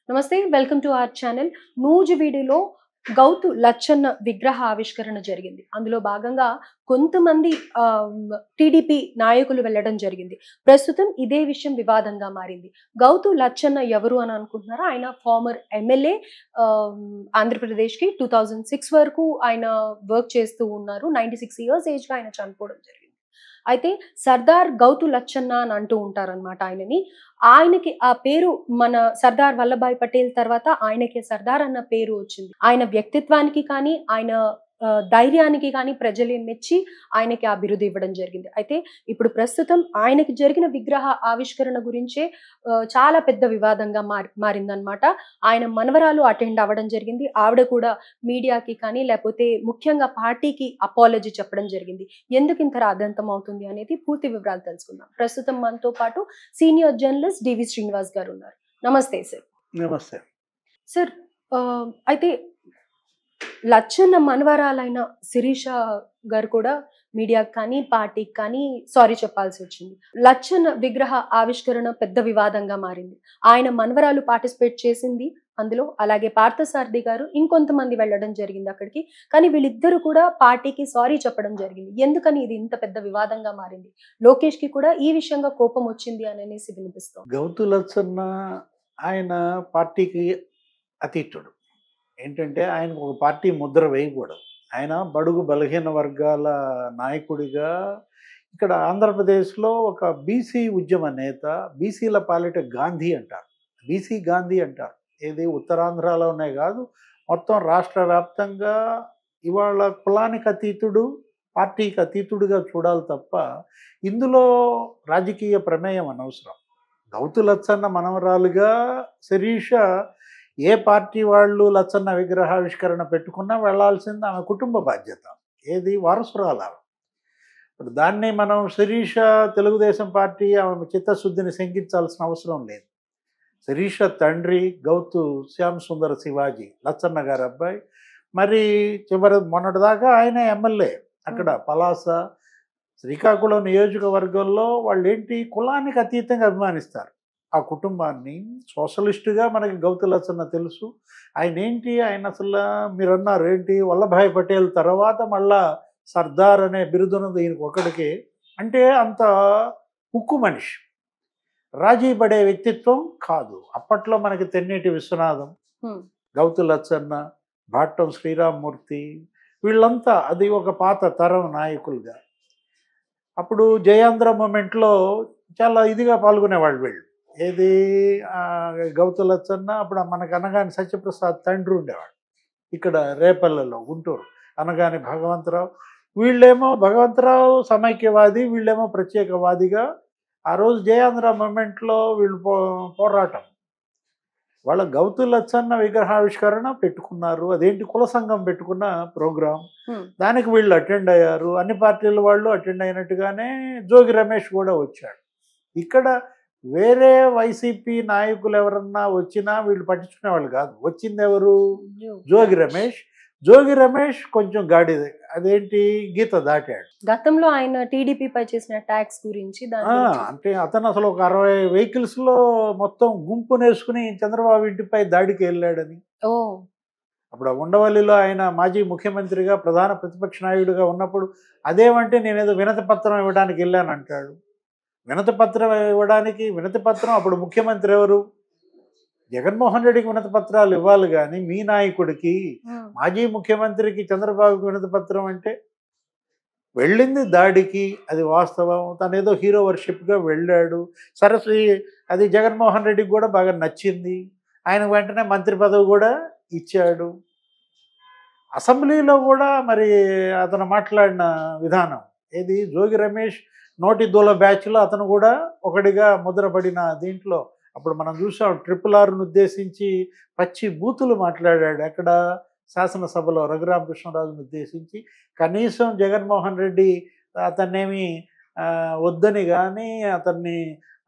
నమస్తే. Welcome to our channel. నూజివీడులో గౌతు లచ్చన్న విగ్రహ ఆవిష్కరణ జరిగింది. అందులో భాగంగా కొంతమంది టీడీపీ నాయకులు వెళ్ళడం జరిగింది. ప్రస్తుతం ఇదే విషయం వివాదంగా మారింది. గౌతు లచ్చన్న ఎవరు అని అనుకుంటున్నారా? ఆయన ఫార్మర్ ఎమ్మెల్యే. ఆంధ్రప్రదేశ్‌కి 2006 వరకు ఆయన వర్క్ చేస్తూ ఉన్నారు. 96 ఇయర్స్ ఏజ్‌లో ఆయన చనిపోవడం జరిగింది. అయితే సర్దార్ గౌతు లచ్చన్న అని అంటూ ఉంటారనమాట ఆయనని. ఆయనకి ఆ పేరు మన సర్దార్ వల్లభాయ్ పటేల్ తర్వాత ఆయనకే సర్దార్ అన్న పేరు వచ్చింది. ఆయన వ్యక్తిత్వానికి కానీ, ఆయన ధైర్యానికి కానీ ప్రజలే మెచ్చి ఆయనకి ఆ బిరుదు ఇవ్వడం జరిగింది. అయితే ఇప్పుడు ప్రస్తుతం ఆయనకి జరిగిన విగ్రహ ఆవిష్కరణ గురించే చాలా పెద్ద వివాదంగా మారిందనమాట. ఆయన మనవరాలు అటెండ్ అవ్వడం జరిగింది. ఆవిడ కూడా మీడియాకి కానీ, లేపోతే ముఖ్యంగా పార్టీకి అపాలజీ చెప్పడం జరిగింది. ఎందుకింత రాద్ధాంతం అవుతుంది అనేది పూర్తి వివరాలు తెలుసుకుందాం. ప్రస్తుతం మనతో పాటు సీనియర్ జర్నలిస్ట్ డివి శ్రీనివాస్ గారు ఉన్నారు. నమస్తే సార్. నమస్తే. సార్, అయితే లచ్చన్న మనవరాలైన శిరీష గారు కూడా మీడియాకి కానీ, పార్టీకి కానీ సారీ చెప్పాల్సి వచ్చింది. లచ్చన్న విగ్రహ ఆవిష్కరణ పెద్ద వివాదంగా మారింది. ఆయన మనవరాలు పార్టిసిపేట్ చేసింది అందులో. అలాగే పార్థసారథి గారు ఇంకొంతమంది వెళ్ళడం జరిగింది అక్కడికి. కానీ వీళ్ళిద్దరూ కూడా పార్టీకి సారీ చెప్పడం జరిగింది. ఎందుకని ఇది ఇంత పెద్ద వివాదంగా మారింది? లోకేష్‌కి కూడా ఈ విషయంగా కోపం వచ్చింది అనేసి వినిపిస్తోంది. గౌతు లచ్చన్న ఆయన పార్టీకి అతీతుడు. ఏంటంటే ఆయనకు ఒక పార్టీ ముద్ర వేయకూడదు. ఆయన బడుగు బలహీన వర్గాల నాయకుడిగా ఇక్కడ ఆంధ్రప్రదేశ్‌లో ఒక బీసీ ఉద్యమ నేత, బీసీల పాలిట గాంధీ అంటారు. బీసీ గాంధీ అంటారు. ఏది ఉత్తరాంధ్రలోనే కాదు, మొత్తం రాష్ట్ర వ్యాప్తంగా ఇవాళ కులానికి అతీతుడు, పార్టీకి అతీతుడిగా చూడాలి తప్ప ఇందులో రాజకీయ ప్రమేయం అనవసరం. గౌతు లచ్చన్న మనవరాలుగా శిరీష ఏ పార్టీ వాళ్ళు లచ్చన్న విగ్రహావిష్కరణ పెట్టుకున్నా వెళ్ళాల్సింది ఆమె కుటుంబ బాధ్యత. ఏది వారసురాలు ఆమె. ఇప్పుడు దాన్ని మనం శిరీష తెలుగుదేశం పార్టీ ఆమె చిత్తశుద్ధిని శంకించాల్సిన అవసరం లేదు. శిరీష తండ్రి గౌతు శ్యామ్ సుందర శివాజీ లచ్చన్న గారి అబ్బాయి. మరి మొన్నటిదాకా ఆయన ఎమ్మెల్యే అక్కడ పలాస శ్రీకాకుళం నియోజకవర్గంలో వాళ్ళు ఏంటి కులానికి అతీతంగా అభిమానిస్తారు ఆ కుటుంబాన్ని. సోషలిస్టుగా మనకి గౌతు లచ్చన్న తెలుసు. ఆయన ఏంటి, ఆయన అసలు మీరు అన్నారు ఏంటి, వల్లభాయ్ పటేల్ తర్వాత మళ్ళా సర్దార్ అనే బిరుదున్నది ఈయనకు ఒకడికి. అంటే అంత ఉక్కు మనిషి, రాజీ పడే వ్యక్తిత్వం కాదు. అప్పట్లో మనకి తెన్నేటి విశ్వనాథం, గౌతు లచ్చన్న, భాట్టం శ్రీరామ్మూర్తి, వీళ్ళంతా అది ఒక పాత తరం నాయకులుగా. అప్పుడు జయాంధ్ర మూమెంట్లో చాలా ఇదిగా పాల్గొనేవాళ్ళు వీళ్ళు. ఏది గౌతు లచ్చన్న అప్పుడు మనకు అనగాని సత్యప్రసాద్ తండ్రి ఉండేవాడు ఇక్కడ రేపల్లలో గుంటూరు. అనగాని భగవంతరావు, వీళ్ళేమో భగవంతరావు సమైక్యవాది, వీళ్ళేమో ప్రత్యేకవాదిగా ఆ రోజు జయాంధ్ర మూమెంట్లో వీళ్ళు పోరాటం. వాళ్ళ గౌతు లచ్చన్న విగ్రహావిష్కరణ పెట్టుకున్నారు. అదేంటి కుల సంఘం పెట్టుకున్న ప్రోగ్రాం. దానికి వీళ్ళు అటెండ్ అయ్యారు. అన్ని పార్టీల వాళ్ళు అటెండ్ అయినట్టుగానే జోగి రమేష్ కూడా వచ్చాడు. ఇక్కడ వేరే వైసీపీ నాయకులు ఎవరన్నా వచ్చినా వీళ్ళు పట్టించుకునే వాళ్ళు కాదు. వచ్చింది ఎవరు? జోగి రమేష్. జోగి రమేష్ కొంచెం గాడిదే. అదేంటి, గీత దాటాడు. గతంలో ఆయన టీడీపీపై చేసిన ట్యాక్స్ గురించి అంటే అతను అసలు ఒక 60 వెహికల్స్లో మొత్తం గుంపునేసుకుని చంద్రబాబు ఇంటిపై దాడికి వెళ్ళాడని. అప్పుడు ఉండవల్లిలో ఆయన మాజీ ముఖ్యమంత్రిగా ప్రధాన ప్రతిపక్ష నాయకుడిగా ఉన్నప్పుడు అదేమంటే నేనేదో వినతి పత్రం ఇవ్వడానికి వెళ్ళాను అంటాడు. వినతి పత్రం ఇవ్వడానికి, వినతి పత్రం అప్పుడు ముఖ్యమంత్రి ఎవరు? జగన్మోహన్ రెడ్డికి వినతి పత్రాలు ఇవ్వాలి కానీ మీ నాయకుడికి, మాజీ ముఖ్యమంత్రికి చంద్రబాబుకి వినతి పత్రం అంటే వెళ్ళింది దాడికి, అది వాస్తవం. తను ఏదో హీరో వర్షిప్గా వెళ్ళాడు. సరస్వతి అది జగన్మోహన్ రెడ్డికి కూడా బాగా నచ్చింది. ఆయన వెంటనే మంత్రి పదవి కూడా ఇచ్చాడు. అసెంబ్లీలో కూడా మరి అతను మాట్లాడిన విధానం ఏది, జోగి రమేష్ నోటి దూల బ్యాచ్లో అతను కూడా ఒకటిగా ముద్రపడిన దీంట్లో అప్పుడు మనం చూసాం. RRRను ఉద్దేశించి పచ్చి బూతులు మాట్లాడాడు. అక్కడ శాసనసభలో రఘురామకృష్ణరాజును ఉద్దేశించి. కనీసం జగన్మోహన్ రెడ్డి అతన్నేమి వద్దని కానీ అతన్ని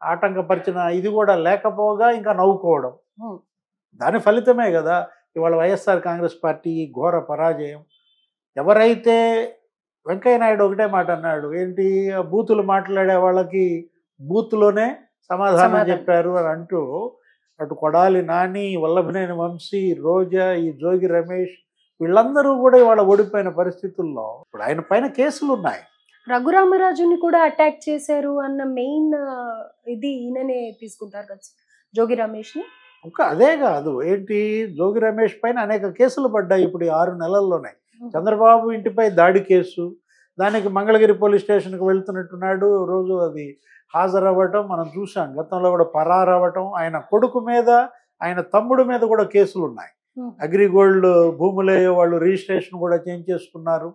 ఆటంకపరిచిన ఇది కూడా లేకపోగా ఇంకా నవ్వుకోవడం. దాని ఫలితమే కదా ఇవాళ వైఎస్ఆర్ కాంగ్రెస్ పార్టీ ఘోర పరాజయం. ఎవరైతే వెంకయ్యనాయుడు ఒకటే మాట అన్నాడు, ఏంటి, బూతులు మాట్లాడే వాళ్ళకి బూత్లోనే సమాధానం చెప్పారు అని అంటూ అటు కొడాలి నాని, వల్లభనేని వంశీ, రోజా, ఈ జోగి రమేష్ వీళ్ళందరూ కూడా ఇవాళ ఓడిపోయిన పరిస్థితుల్లో ఇప్పుడు ఆయన పైన కేసులు ఉన్నాయి. రఘురామరాజుని కూడా అటాక్ చేశారు అన్న మెయిన్ ఇది ఈయననే తీసుకుంటారు కదా సార్, జోగి రమేష్ ని. ఇంకా అదే కాదు ఏంటి, జోగి రమేష్ పైన అనేక కేసులు పడ్డాయి ఇప్పుడు ఈ 6 నెలల్లోనే. చంద్రబాబు ఇంటిపై దాడి కేసు, దానికి మంగళగిరి పోలీస్ స్టేషన్కి వెళ్తున్నట్టున్నాడు, రోజు అది హాజరవ్వటం మనం చూసాం. గతంలో కూడా పరారవ్వటం, ఆయన కొడుకు మీద ఆయన తమ్ముడు మీద కూడా కేసులు ఉన్నాయి. అగ్రిగోల్డ్ భూములే వాళ్ళు రిజిస్ట్రేషన్ కూడా చేంజ్ చేసుకున్నారు.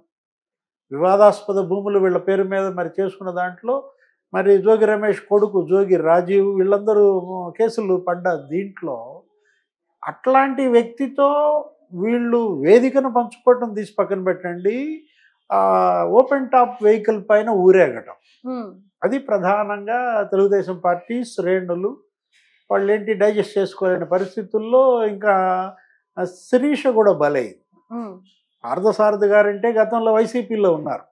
వివాదాస్పద భూములు వీళ్ళ పేరు మీద మరి చేసుకున్న దాంట్లో మరి జోగి రమేష్ కొడుకు జోగి రాజీవ్ వీళ్ళందరూ కేసులు పడ్డ దీంట్లో అట్లాంటి వ్యక్తితో వీళ్ళు వేదికను పంచుకోవటం తీసి పక్కన పెట్టండి, ఓపెన్ టాప్ వెహికల్ పైన ఊరేగటం, అది ప్రధానంగా తెలుగుదేశం పార్టీ శ్రేణులు వాళ్ళు ఏంటి డైజెస్ట్ చేసుకోలేని పరిస్థితుల్లో. ఇంకా శిరీష కూడా బలైంది. పార్థసారథి గారంటే గతంలో వైసీపీలో ఉన్నారు,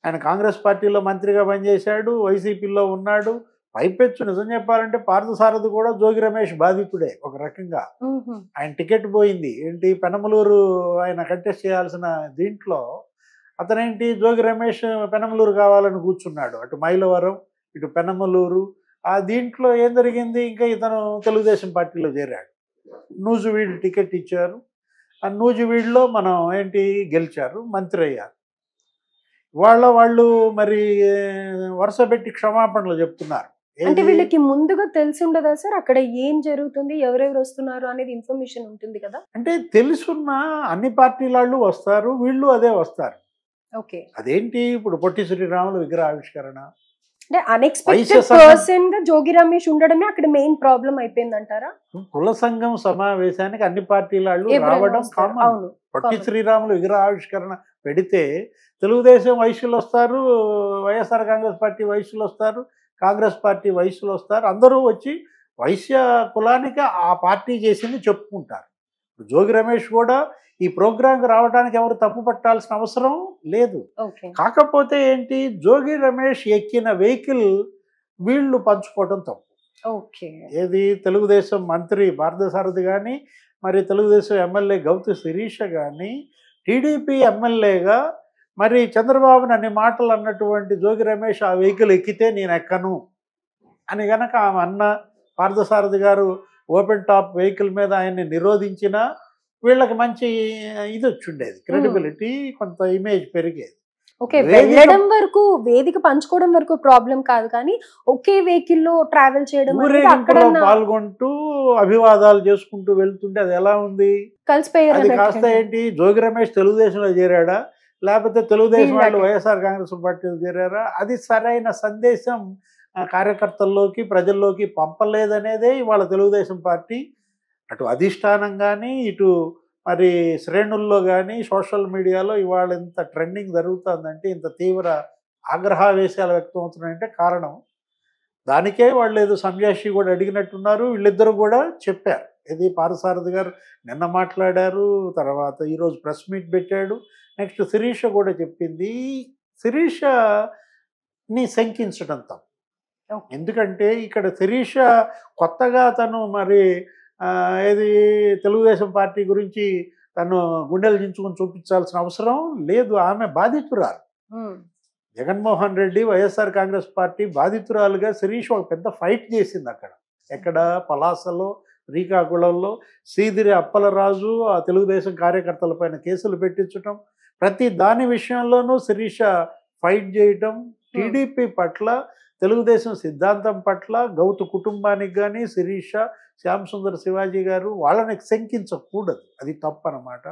ఆయన కాంగ్రెస్ పార్టీలో మంత్రిగా పనిచేశాడు, వైసీపీలో ఉన్నాడు. పైపెచ్చు నిజం చెప్పాలంటే పార్థసారథి కూడా జోగి రమేష్ బాధితుడే ఒక రకంగా. ఆయన టికెట్ పోయింది ఏంటి, పెనమలూరు ఆయన కంటెస్ట్ చేయాల్సిన దీంట్లో అతనేంటి జోగి రమేష్ పెనమలూరు కావాలని కూర్చున్నాడు, అటు మైలవరం ఇటు పెనమలూరు. ఆ దీంట్లో ఏం జరిగింది, ఇంకా ఇతను తెలుగుదేశం పార్టీలో చేరాడు, నూజివీడు టికెట్ ఇచ్చారు, ఆ నూజివీడులో మనం ఏంటి గెలిచారు, మంత్రి అయ్యారు. వాళ్ళు మరి వరుస పెట్టి క్షమాపణలు చెప్తున్నారు. అంటే వీళ్ళకి ముందుగా తెలిసి ఉండదా సార్ అక్కడ ఏం జరుగుతుంది, ఎవరెవరు వస్తున్నారు అనేది ఇన్ఫర్మేషన్ ఉంటుంది కదా? అంటే తెలుసున్న అన్ని పార్టీల వాళ్ళు వస్తారు, వీళ్ళు అదే వస్తారు. ఓకే, అదేంటి ఇప్పుడు పొట్టి శ్రీరాములు విగ్రహావిష్కరణ అంటే అన్ఎక్స్పెక్టెడ్ పర్సన్ గా జోగి రమేష్ ఉండడమే అక్కడ మెయిన్ ప్రాబ్లం అయిపోయింది అంటారా? కుల సంఘం సమావేశానికి అన్ని పార్టీల వాళ్ళు రావడం కామన్. పొట్టి శ్రీరాములు విగ్రహావిష్కరణ పెడితే తెలుగుదేశం వైశ్యులు వస్తారు, వైఎస్ఆర్ కాంగ్రెస్ పార్టీ వైశ్యులు వస్తారు, కాంగ్రెస్ పార్టీ వైశ్యులు వస్తారు, అందరూ వచ్చి వైశ్య కులానికి ఆ పార్టీ చేసింది చెప్పుకుంటారు. జోగి రమేష్ కూడా ఈ ప్రోగ్రాంకి రావడానికి ఎవరు తప్పు పట్టాల్సిన అవసరం లేదు. కాకపోతే ఏంటి, జోగి రమేష్ ఎక్కిన వెహికల్ వీళ్ళు పంచుకోవడం తప్పు. ఏది తెలుగుదేశం మంత్రి పార్థసారథి కానీ, మరి తెలుగుదేశం ఎమ్మెల్యే గౌతు శిరీష కానీ, టీడీపీ ఎమ్మెల్యేగా మరి చంద్రబాబుని అన్ని మాటలు అన్నటువంటి జోగి రమేష్ ఆ వెహికల్ ఎక్కితే నేను ఎక్కను అని గనక ఆమె అన్న, పార్థసారథి గారు ఓపెన్ టాప్ వెహికల్ మీద ఆయన్ని నిరోధించిన వీళ్ళకి మంచి ఇది వచ్చిండేది, క్రెడిబిలిటీ, కొంత ఇమేజ్ పెరిగేది. ఓకే, వెళ్ళడం వరకు వేదిక పంచుకోవడం వరకు ప్రాబ్లం కాదు, కానీ ఒకే వెహికల్ లో ట్రావెల్ చేయడం, పాల్గొంటూ అభివాదాలు చేసుకుంటూ వెళ్తుంటే అది ఎలా ఉంది, కలిసిపోయారు. అది కాస్త ఏంటి, జోగి రమేష్ తెలుగుదేశంలో చేరాడా లేకపోతే తెలుగుదేశం వాళ్ళు వైఎస్ఆర్ కాంగ్రెస్ పార్టీలో చేరారా, అది సరైన సందేశం కార్యకర్తల్లోకి ప్రజల్లోకి పంపలేదనేదే ఇవాళ తెలుగుదేశం పార్టీ అటు అధిష్టానం కానీ ఇటు మరి శ్రేణుల్లో కానీ సోషల్ మీడియాలో ఇవాళ ఇంత ట్రెండింగ్ జరుగుతుందంటే, ఇంత తీవ్ర ఆగ్రహావేశాలు వ్యక్తం అవుతున్నాయంటే కారణం దానికే. వాళ్ళు ఏదో సంజాషి కూడా అడిగినట్టున్నారు, వీళ్ళిద్దరూ కూడా చెప్పారు. ఇది పార్థసారథి గారు నిన్న మాట్లాడారు, తర్వాత ఈరోజు ప్రెస్ మీట్ పెట్టాడు, నెక్స్ట్ శిరీష కూడా చెప్పింది. శిరీషని శంకించడం తప్పు. ఎందుకంటే ఇక్కడ శిరీష కొత్తగా తను మరి ఏది తెలుగుదేశం పార్టీ గురించి తను గుండెలు దించుకొని చూపించాల్సిన అవసరం లేదు, ఆమె బాధితురాలు. జగన్మోహన్ రెడ్డి వైఎస్ఆర్ కాంగ్రెస్ పార్టీ బాధితురాలుగా శిరీష్ ఒక పెద్ద ఫైట్ చేసింది అక్కడ. ఎక్కడ, పలాసలో, శ్రీకాకుళంలో సీదిరి అప్పలరాజు ఆ తెలుగుదేశం కార్యకర్తల పైన కేసులు పెట్టించటం, ప్రతి దాని విషయంలోనూ శిరీష ఫైట్ చేయటం, టీడీపీ పట్ల, తెలుగుదేశం సిద్ధాంతం పట్ల, గౌతు కుటుంబానికి కానీ శిరీష, శ్యామ్ సుందర్ శివాజీ గారు వాళ్ళని శంకించకూడదు, అది తప్పు అన్నమాట.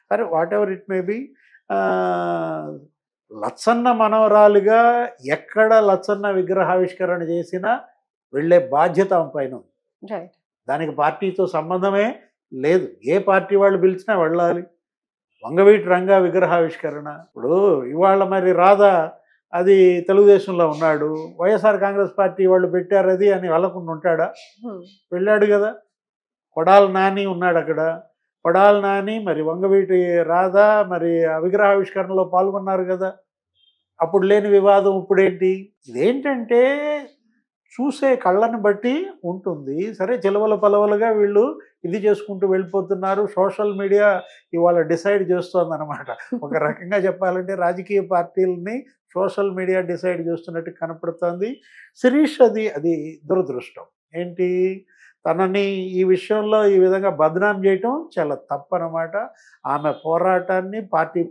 సరే, whatever it may be, Lachanna మనవరాలుగా ఎక్కడ లచ్చన్న విగ్రహావిష్కరణ చేసినా వెళ్ళే బాధ్యత ఆమె పైన ఉంది. దానికి పార్టీతో సంబంధమే లేదు, ఏ పార్టీ వాళ్ళు పిలిచినా వెళ్ళాలి. వంగవీటి రంగా విగ్రహావిష్కరణ, ఇప్పుడు ఇవాళ మరి రాధా అది తెలుగుదేశంలో ఉన్నాడు, వైఎస్ఆర్ కాంగ్రెస్ పార్టీ వాళ్ళు పెట్టారు అది అని వెళ్ళకుండా ఉంటాడా, వెళ్ళాడు కదా. కొడాలి నాని ఉన్నాడు అక్కడ, కొడాలి నాని మరి వంగవీటి రాధా మరి ఆ విగ్రహావిష్కరణలో పాల్గొన్నారు కదా. అప్పుడు లేని వివాదం ఇప్పుడేంటి, ఇదేంటంటే చూసే కళ్ళని బట్టి ఉంటుంది. సరే చిలవల పలవలుగా వీళ్ళు ఇది చేసుకుంటూ వెళ్ళిపోతున్నారు. సోషల్ మీడియా ఇవాళ డిసైడ్ చేస్తోందనమాట. ఒక రకంగా చెప్పాలంటే రాజకీయ పార్టీలని సోషల్ మీడియా డిసైడ్ చేస్తున్నట్టు కనపడుతోంది. శిరీష్ అది దురదృష్టం. ఏంటి తనని ఈ విషయంలో ఈ విధంగా బదనాం చేయటం చాలా తప్పనమాట. ఆమె పోరాటాన్ని పార్టీ